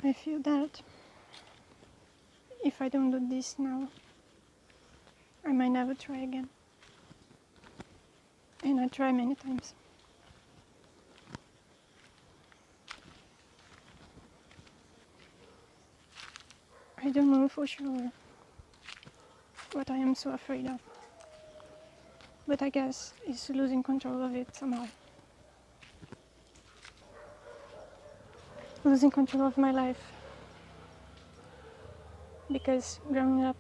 I feel that if I don't do this now, I might never try again. And I try many times. I don't know for sure what I am so afraid of. But I guess it's losing control of it somehow. Losing control of my life. Because growing up,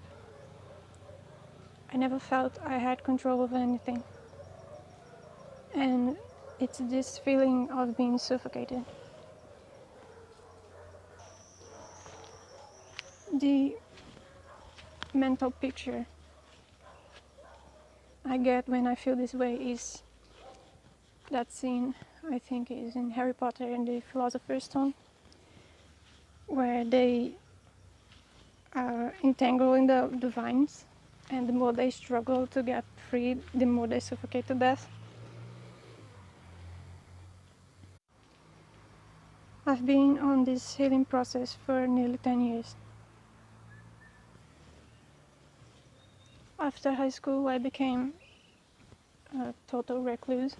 I never felt I had control over anything. And it's this feeling of being suffocated. The mental picture I get when I feel this way is that scene, I think is in Harry Potter and the Philosopher's Stone, where they are entangled in the vines, and the more they struggle to get free, the more they suffocate to death. I've been on this healing process for nearly 10 years. After high school, I became a total recluse,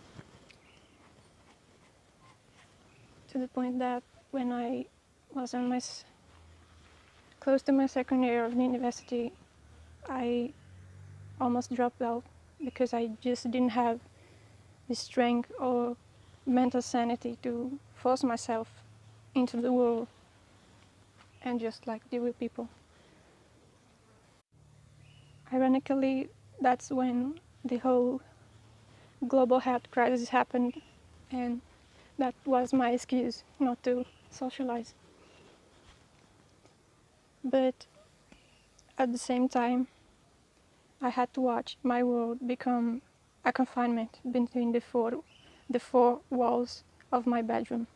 to the point that when I was on close to my second year of university, I almost dropped out because I just didn't have the strength or mental sanity to force myself into the world and just like deal with people. Ironically, that's when the whole global health crisis happened, and that was my excuse not to socialize. But at the same time, I had to watch my world become a confinement between the four walls of my bedroom.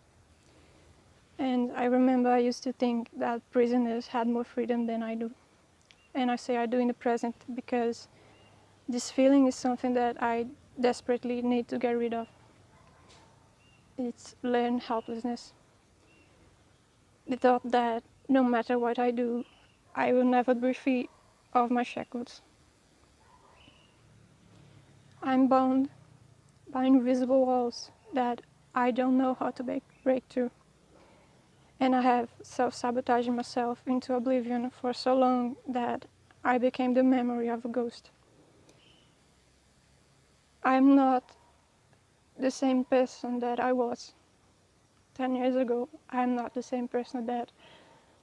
And I remember I used to think that prisoners had more freedom than I do. And I say I do in the present because this feeling is something that I desperately need to get rid of. It's learned helplessness. The thought that no matter what I do, I will never be free of my shackles. I'm bound by invisible walls that I don't know how to break through. And I have self-sabotaged myself into oblivion for so long that I became the memory of a ghost. I'm not the same person that I was 10 years ago. I'm not the same person that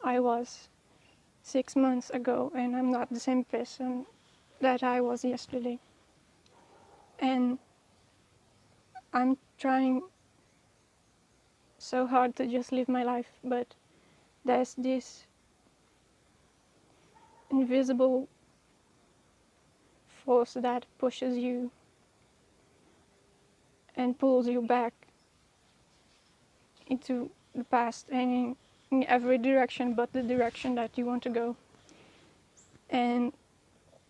I was 6 months ago, and I'm not the same person that I was yesterday. And I'm trying so hard to just live my life, but there's this invisible force that pushes you and pulls you back into the past and in every direction but the direction that you want to go. And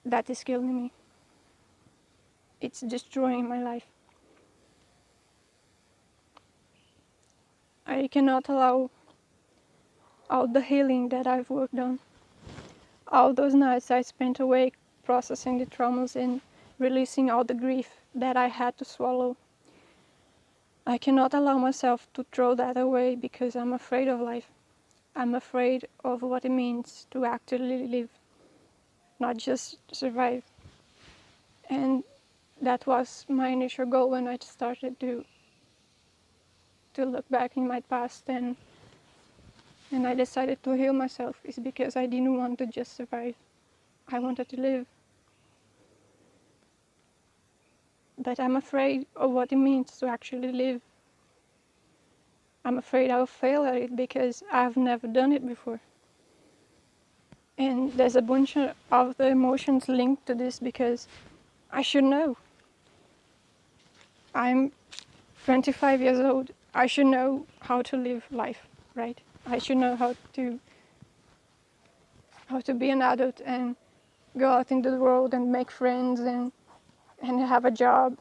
that is killing me. It's destroying my life. I cannot allow all the healing that I've worked on, all those nights I spent awake processing the traumas and releasing all the grief that I had to swallow. I cannot allow myself to throw that away because I'm afraid of life. I'm afraid of what it means to actually live, not just survive. And that was my initial goal when I started to look back in my past and I decided to heal myself, is because I didn't want to just survive. I wanted to live. But I'm afraid of what it means to actually live. I'm afraid I'll fail at it because I've never done it before. And there's a bunch of the emotions linked to this because I should know. I'm 25 years old. I should know how to live life, right? I should know how to be an adult and go out into the world and make friends and have a job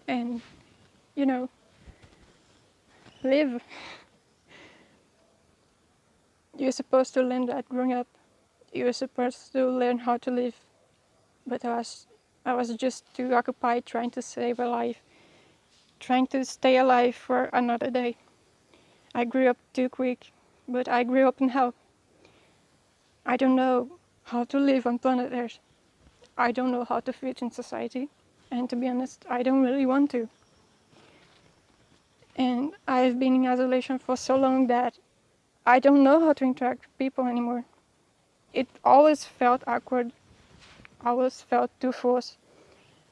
and, you know, live. You're supposed to learn that growing up. You're supposed to learn how to live. But I was just too occupied trying to save a life, trying to stay alive for another day. I grew up too quick, but I grew up in hell. I don't know how to live on planet Earth. I don't know how to fit in society. And to be honest, I don't really want to. And I've been in isolation for so long that I don't know how to interact with people anymore. It always felt awkward, always felt too forced.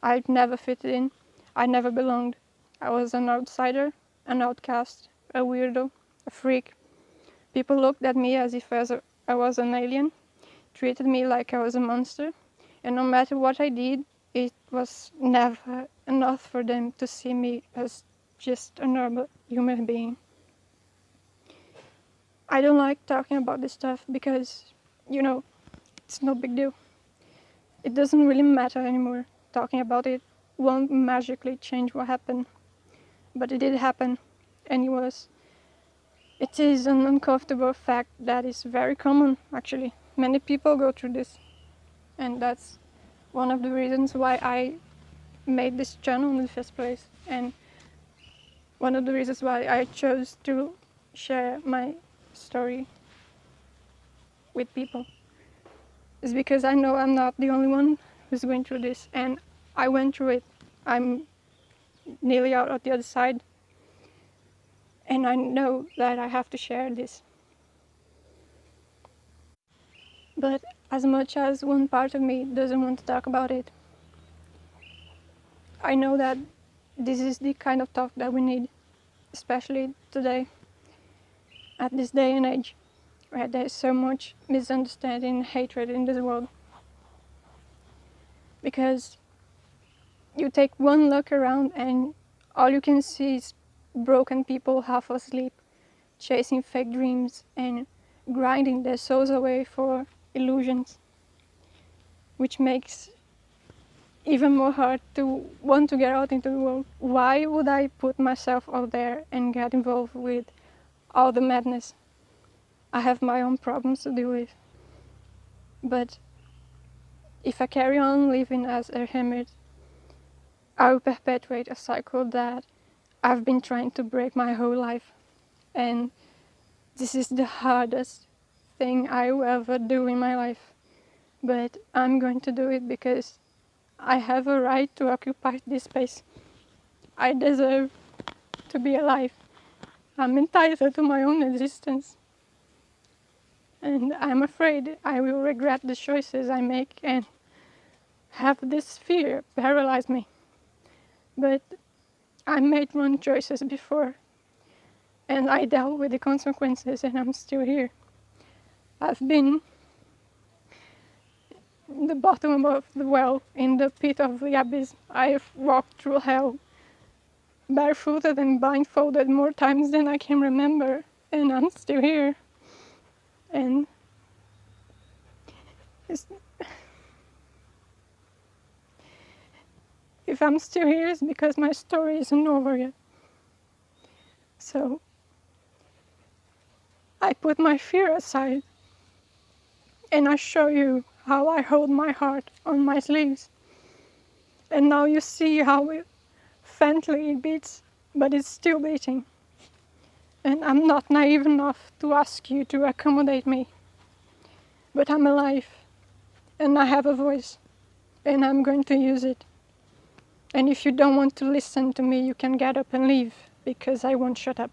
I'd never fit in. I never belonged. I was an outsider, an outcast, a weirdo, a freak. People looked at me as if I was an alien, treated me like I was a monster, and no matter what I did, it was never enough for them to see me as just a normal human being. I don't like talking about this stuff because, it's no big deal. It doesn't really matter anymore. Talking about it won't magically change what happened. But it did happen, and it is an uncomfortable fact that is very common, actually. Many people go through this, and that's one of the reasons why I made this channel in the first place, and one of the reasons why I chose to share my story with people is because I know I'm not the only one who's going through this, and I went through it. I'm nearly out of the other side, and I know that I have to share this. But as much as one part of me doesn't want to talk about it, I know that this is the kind of talk that we need, especially today, at this day and age, where there's so much misunderstanding and hatred in this world. Because you take one look around and all you can see is broken people half asleep, chasing fake dreams and grinding their souls away for illusions, which makes even more hard to want to get out into the world. Why would I put myself out there and get involved with all the madness? I have my own problems to deal with. But if I carry on living as a hermit, I will perpetuate a cycle that I've been trying to break my whole life. And this is the hardest thing I will ever do in my life. But I'm going to do it because I have a right to occupy this space. I deserve to be alive. I'm entitled to my own existence. And I'm afraid I will regret the choices I make and have this fear paralyze me. But I made wrong choices before, and I dealt with the consequences, and I'm still here. I've been in the bottom of the well, in the pit of the abyss. I've walked through hell, barefooted and blindfolded more times than I can remember, and I'm still here. And if I'm still here, it's because my story isn't over yet. So I put my fear aside, and I show you how I hold my heart on my sleeves. And now you see how faintly it beats, but it's still beating. And I'm not naive enough to ask you to accommodate me. But I'm alive, and I have a voice, and I'm going to use it. And if you don't want to listen to me, you can get up and leave, because I won't shut up.